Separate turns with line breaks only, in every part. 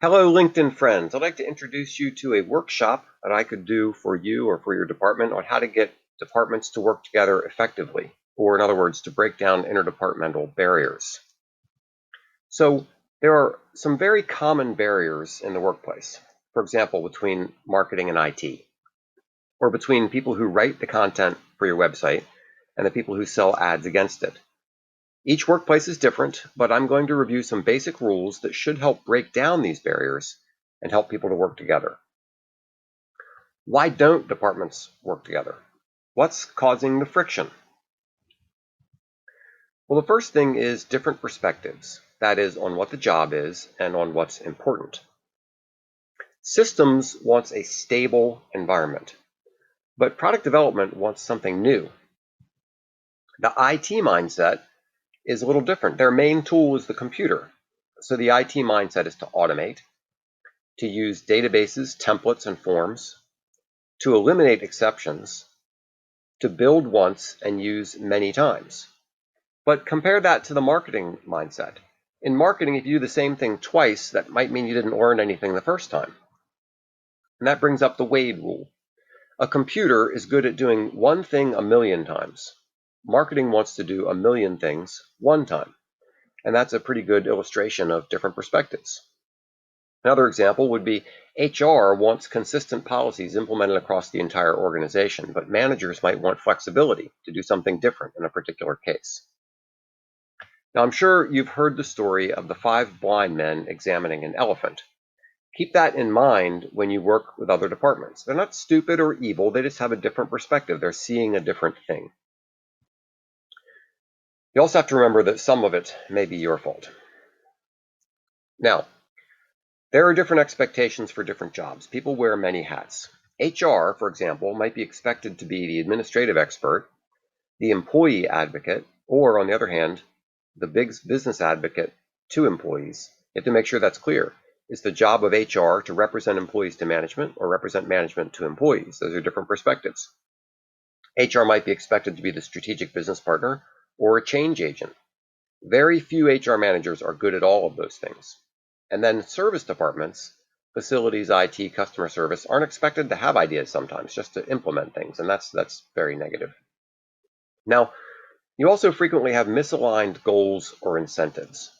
Hello, LinkedIn friends. I'd like to introduce you to a workshop that I could do for you or for your department on how to get departments to work together effectively, or in other words, to break down interdepartmental barriers. So there are some very common barriers in the workplace. For example, between marketing and IT, or between people who write the content for your website and the people who sell ads against it. Each workplace is different, but I'm going to review some basic rules that should help break down these barriers and help people to work together. Why don't departments work together? What's causing the friction? Well, the first thing is different perspectives. That is, on what the job is and on what's important. Systems wants a stable environment, but product development wants something new. The IT mindset is a little different. Their main tool is the computer. So the IT mindset is to automate, to use databases, templates, and forms, to eliminate exceptions, to build once and use many times. But compare that to the marketing mindset. In marketing, if you do the same thing twice, that might mean you didn't learn anything the first time. And that brings up the Wade rule. A computer is good at doing one thing a million times. Marketing wants to do a million things one time. And that's a pretty good illustration of different perspectives. Another example would be HR wants consistent policies implemented across the entire organization, but managers might want flexibility to do something different in a particular case. Now, I'm sure you've heard the story of the 5 blind men examining an elephant. Keep that in mind when you work with other departments. They're not stupid or evil, they just have a different perspective. They're seeing a different thing. You also have to remember that some of it may be your fault. Now, there are different expectations for different jobs. People wear many hats. HR, for example, might be expected to be the administrative expert, the employee advocate, or on the other hand, the big business advocate to employees. You have to make sure that's clear. Is the job of HR to represent employees to management or represent management to employees? Those are different perspectives. HR might be expected to be the strategic business partner or a change agent. Very few HR managers are good at all of those things. And then service departments, facilities, IT, customer service, aren't expected to have ideas sometimes, just to implement things, and that's very negative. Now, you also frequently have misaligned goals or incentives.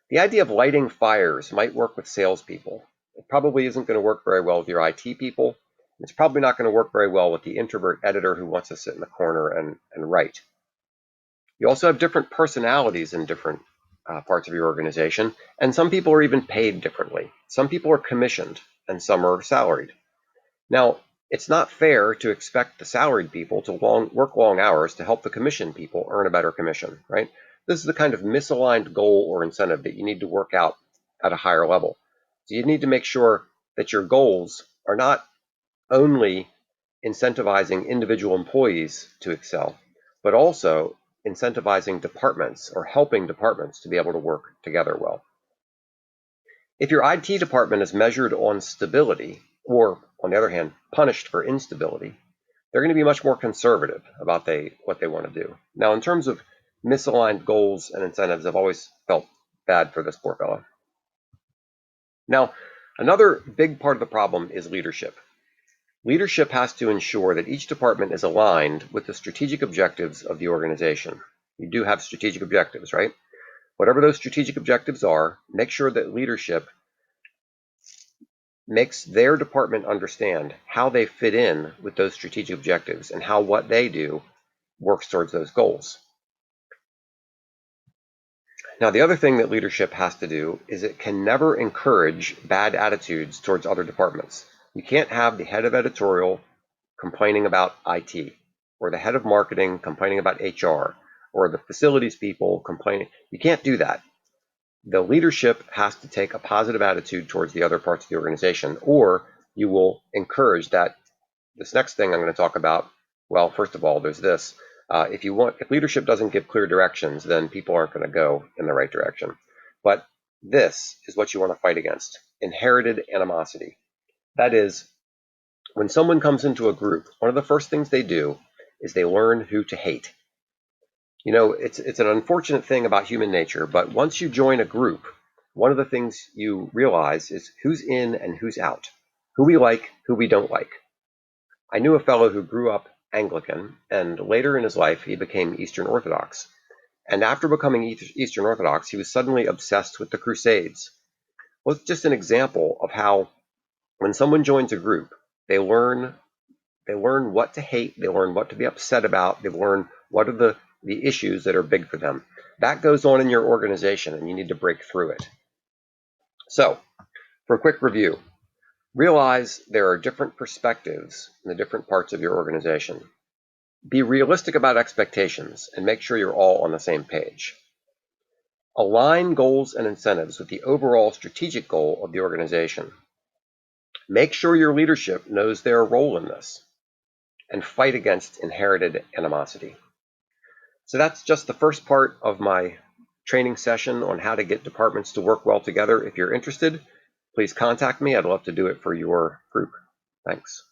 The idea of lighting fires might work with salespeople. It probably isn't going to work very well with your IT people. It's probably not going to work very well with the introvert editor who wants to sit in the corner and write. You also have different personalities in different parts of your organization, and some people are even paid differently. Some people are commissioned, and some are salaried. Now, it's not fair to expect the salaried people to work long hours to help the commission people earn a better commission, right? This is the kind of misaligned goal or incentive that you need to work out at a higher level. So you need to make sure that your goals are not only incentivizing individual employees to excel, but also incentivizing departments or helping departments to be able to work together well. If your IT department is measured on stability, or on the other hand, punished for instability, they're going to be much more conservative about what they want to do. Now, in terms of misaligned goals and incentives, I've always felt bad for this poor fellow. Now, another big part of the problem is leadership. Leadership has to ensure that each department is aligned with the strategic objectives of the organization. You do have strategic objectives, right? Whatever those strategic objectives are, make sure that leadership makes their department understand how they fit in with those strategic objectives and how what they do works towards those goals. Now, the other thing that leadership has to do is it can never encourage bad attitudes towards other departments. You can't have the head of editorial complaining about IT, or the head of marketing complaining about HR, or the facilities people complaining. You can't do that. The leadership has to take a positive attitude towards the other parts of the organization, or you will encourage that. This next thing I'm going to talk about, well, first of all, there's this. If leadership doesn't give clear directions, then people aren't going to go in the right direction. But this is what you want to fight against: inherited animosity. That is, when someone comes into a group, one of the first things they do is they learn who to hate. You know, it's an unfortunate thing about human nature, but once you join a group, one of the things you realize is who's in and who's out, who we like, who we don't like. I knew a fellow who grew up Anglican, and later in his life he became Eastern Orthodox. And after becoming Eastern Orthodox, he was suddenly obsessed with the Crusades. Well, it's just an example of how when someone joins a group, they learn what to hate, they learn what to be upset about, they learn what are the issues that are big for them. That goes on in your organization, and you need to break through it. So, for a quick review, realize there are different perspectives in the different parts of your organization. Be realistic about expectations and make sure you're all on the same page. Align goals and incentives with the overall strategic goal of the organization. Make sure your leadership knows their role in this, and fight against inherited animosity. So that's just the first part of my training session on how to get departments to work well together. If you're interested, please contact me. I'd love to do it for your group. Thanks.